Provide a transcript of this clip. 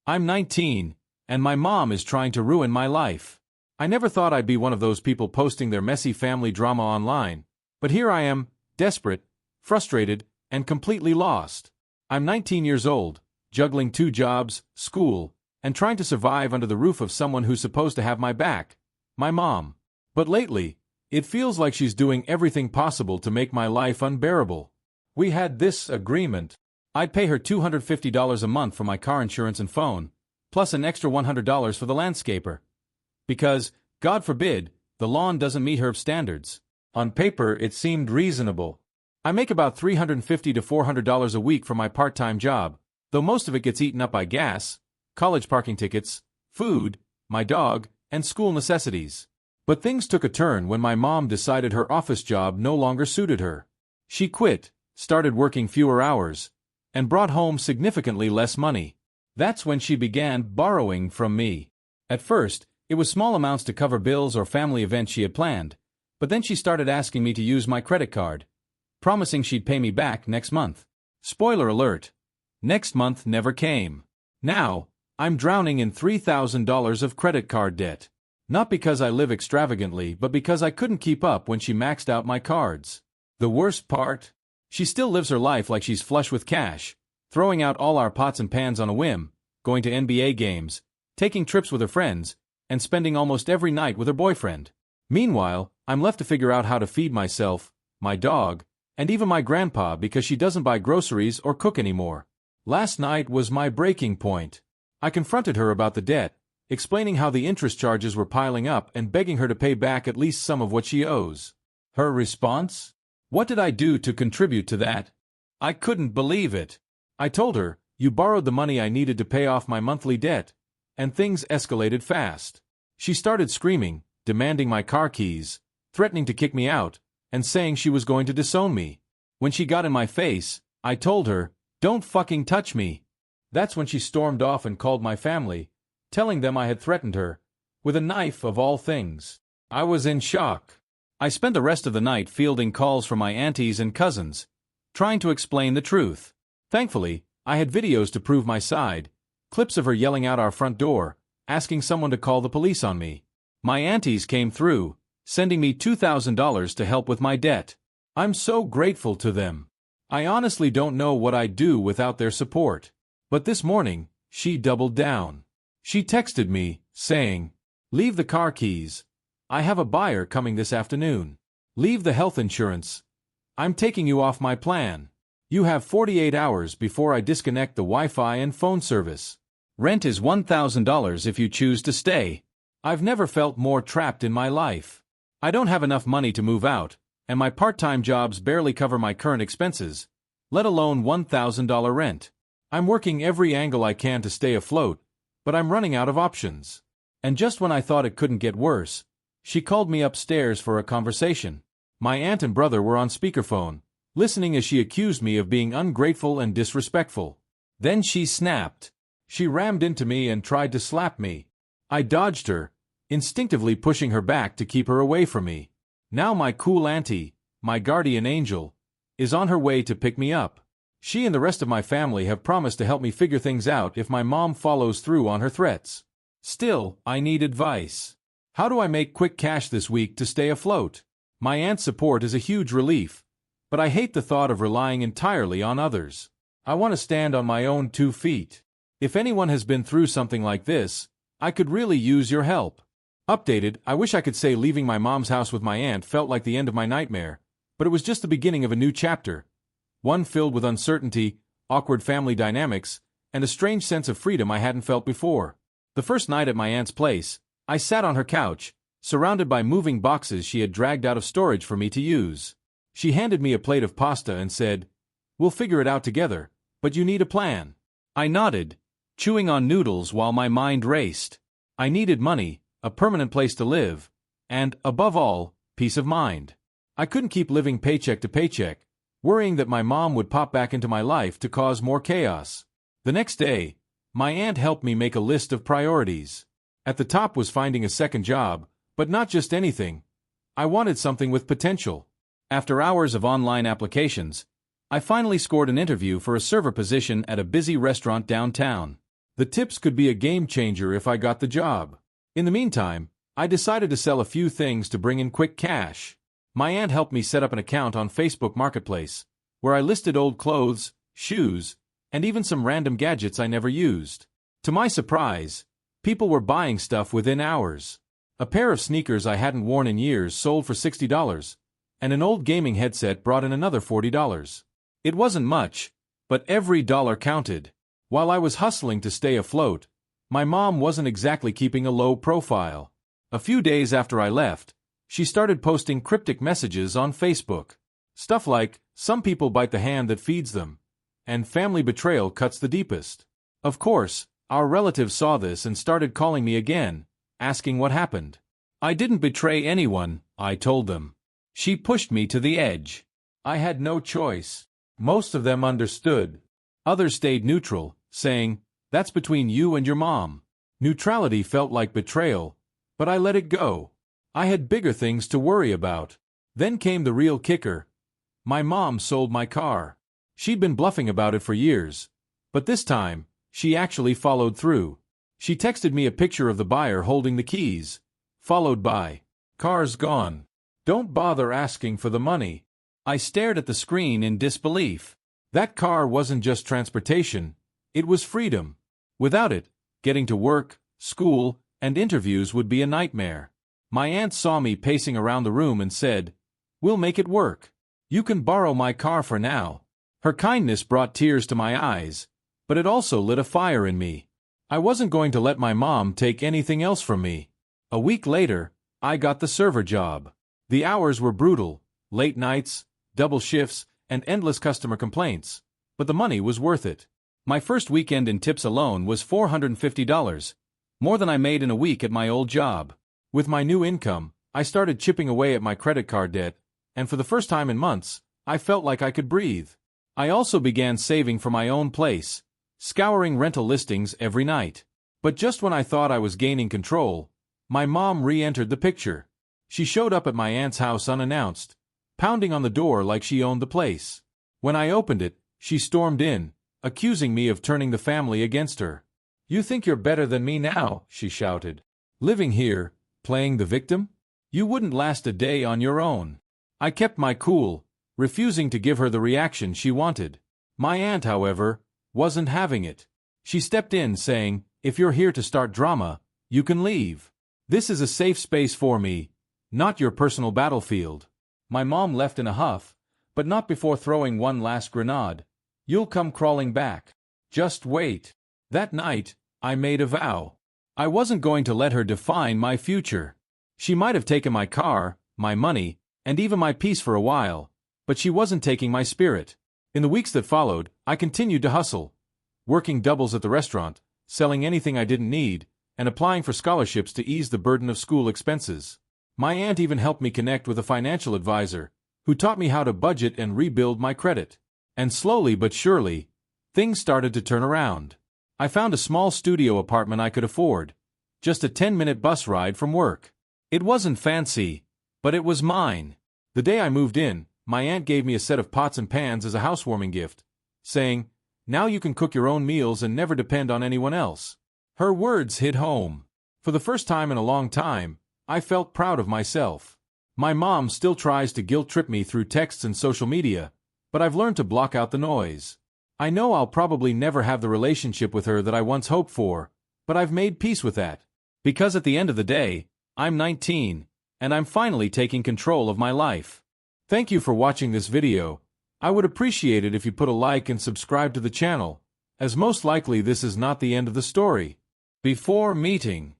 I'm 19, and my mom is trying to ruin my life. I never thought I'd be one of those people posting their messy family drama online, but here I am, desperate, frustrated, and completely lost. I'm 19 years old, juggling 2 jobs, school, and trying to survive under the roof of someone who's supposed to have my back, my mom. But lately, it feels like she's doing everything possible to make my life unbearable. We had this agreement. I'd pay her $250 a month for my car insurance and phone, plus an extra $100 for the landscaper. Because, God forbid, the lawn doesn't meet her standards. On paper, it seemed reasonable. I make about $350 to $400 a week for my part-time job, though most of it gets eaten up by gas, college parking tickets, food, my dog, and school necessities. But things took a turn when my mom decided her office job no longer suited her. She quit, started working fewer hours, and brought home significantly less money. That's when she began borrowing from me. At first, it was small amounts to cover bills or family events she had planned, but then she started asking me to use my credit card, promising she'd pay me back next month. Spoiler alert, next month never came. Now, I'm drowning in $3,000 of credit card debt. Not because I live extravagantly, but because I couldn't keep up when she maxed out my cards. The worst part? She still lives her life like she's flush with cash, throwing out all our pots and pans on a whim, going to NBA games, taking trips with her friends, and spending almost every night with her boyfriend. Meanwhile, I'm left to figure out how to feed myself, my dog, and even my grandpa because she doesn't buy groceries or cook anymore. Last night was my breaking point. I confronted her about the debt, explaining how the interest charges were piling up and begging her to pay back at least some of what she owes. Her response? What did I do to contribute to that? I couldn't believe it. I told her, you borrowed the money I needed to pay off my monthly debt, and things escalated fast. She started screaming, demanding my car keys, threatening to kick me out, and saying she was going to disown me. When she got in my face, I told her, don't fucking touch me. That's when she stormed off and called my family, telling them I had threatened her, with a knife of all things. I was in shock. I spent the rest of the night fielding calls from my aunties and cousins, trying to explain the truth. Thankfully, I had videos to prove my side, clips of her yelling out our front door, asking someone to call the police on me. My aunties came through, sending me $2,000 to help with my debt. I'm so grateful to them. I honestly don't know what I'd do without their support. But this morning, she doubled down. She texted me, saying, leave the car keys. I have a buyer coming this afternoon. Leave the health insurance. I'm taking you off my plan. You have 48 hours before I disconnect the Wi-Fi and phone service. Rent is $1,000 if you choose to stay. I've never felt more trapped in my life. I don't have enough money to move out, and my part-time jobs barely cover my current expenses, let alone $1,000 rent. I'm working every angle I can to stay afloat, but I'm running out of options. And just when I thought it couldn't get worse, she called me upstairs for a conversation. My aunt and brother were on speakerphone, listening as she accused me of being ungrateful and disrespectful. Then she snapped. She rammed into me and tried to slap me. I dodged her, instinctively pushing her back to keep her away from me. Now my cool auntie, my guardian angel, is on her way to pick me up. She and the rest of my family have promised to help me figure things out if my mom follows through on her threats. Still, I need advice. How do I make quick cash this week to stay afloat? My aunt's support is a huge relief, but I hate the thought of relying entirely on others. I want to stand on my own 2 feet. If anyone has been through something like this, I could really use your help. Updated, I wish I could say leaving my mom's house with my aunt felt like the end of my nightmare, but it was just the beginning of a new chapter. One filled with uncertainty, awkward family dynamics, and a strange sense of freedom I hadn't felt before. The first night at my aunt's place, I sat on her couch, surrounded by moving boxes she had dragged out of storage for me to use. She handed me a plate of pasta and said, we'll figure it out together, but you need a plan. I nodded, chewing on noodles while my mind raced. I needed money, a permanent place to live, and, above all, peace of mind. I couldn't keep living paycheck to paycheck, worrying that my mom would pop back into my life to cause more chaos. The next day, my aunt helped me make a list of priorities. At the top was finding a second job, but not just anything. I wanted something with potential. After hours of online applications, I finally scored an interview for a server position at a busy restaurant downtown. The tips could be a game changer if I got the job. In the meantime, I decided to sell a few things to bring in quick cash. My aunt helped me set up an account on Facebook Marketplace, where I listed old clothes, shoes, and even some random gadgets I never used. To my surprise, people were buying stuff within hours. A pair of sneakers I hadn't worn in years sold for $60, and an old gaming headset brought in another $40. It wasn't much, but every dollar counted. While I was hustling to stay afloat, my mom wasn't exactly keeping a low profile. A few days after I left, she started posting cryptic messages on Facebook. Stuff like, "Some people bite the hand that feeds them," and "Family betrayal cuts the deepest." Of course, our relatives saw this and started calling me again, asking what happened. "I didn't betray anyone," I told them. "She pushed me to the edge. I had no choice." Most of them understood. Others stayed neutral, saying, "That's between you and your mom." Neutrality felt like betrayal, but I let it go. I had bigger things to worry about. Then came the real kicker. My mom sold my car. She'd been bluffing about it for years, but this time, she actually followed through. She texted me a picture of the buyer holding the keys, followed by, "Car's gone. Don't bother asking for the money." I stared at the screen in disbelief. That car wasn't just transportation, it was freedom. Without it, getting to work, school, and interviews would be a nightmare. My aunt saw me pacing around the room and said, "We'll make it work. You can borrow my car for now." Her kindness brought tears to my eyes, but it also lit a fire in me. I wasn't going to let my mom take anything else from me. A week later, I got the server job. The hours were brutal, late nights, double shifts, and endless customer complaints, but the money was worth it. My first weekend in tips alone was $450, more than I made in a week at my old job. With my new income, I started chipping away at my credit card debt, and for the first time in months, I felt like I could breathe. I also began saving for my own place, scouring rental listings every night. But just when I thought I was gaining control, my mom re-entered the picture. She showed up at my aunt's house unannounced, pounding on the door like she owned the place. When I opened it, she stormed in, accusing me of turning the family against her. "You think you're better than me now," she shouted. "Living here, playing the victim? You wouldn't last a day on your own." I kept my cool, refusing to give her the reaction she wanted. My aunt, however, wasn't having it. She stepped in saying, "If you're here to start drama, you can leave. This is a safe space for me, not your personal battlefield." My mom left in a huff, but not before throwing one last grenade. "You'll come crawling back. Just wait." That night, I made a vow. I wasn't going to let her define my future. She might have taken my car, my money, and even my peace for a while, but she wasn't taking my spirit. In the weeks that followed, I continued to hustle, working doubles at the restaurant, selling anything I didn't need, and applying for scholarships to ease the burden of school expenses. My aunt even helped me connect with a financial advisor, who taught me how to budget and rebuild my credit. And slowly but surely, things started to turn around. I found a small studio apartment I could afford, just a 10-minute bus ride from work. It wasn't fancy, but it was mine. The day I moved in, my aunt gave me a set of pots and pans as a housewarming gift, saying, "Now you can cook your own meals and never depend on anyone else." Her words hit home. For the first time in a long time, I felt proud of myself. My mom still tries to guilt-trip me through texts and social media, but I've learned to block out the noise. I know I'll probably never have the relationship with her that I once hoped for, but I've made peace with that. Because at the end of the day, I'm 19, and I'm finally taking control of my life. Thank you for watching this video. I would appreciate it if you put a like and subscribe to the channel, as most likely this is not the end of the story. Before meeting.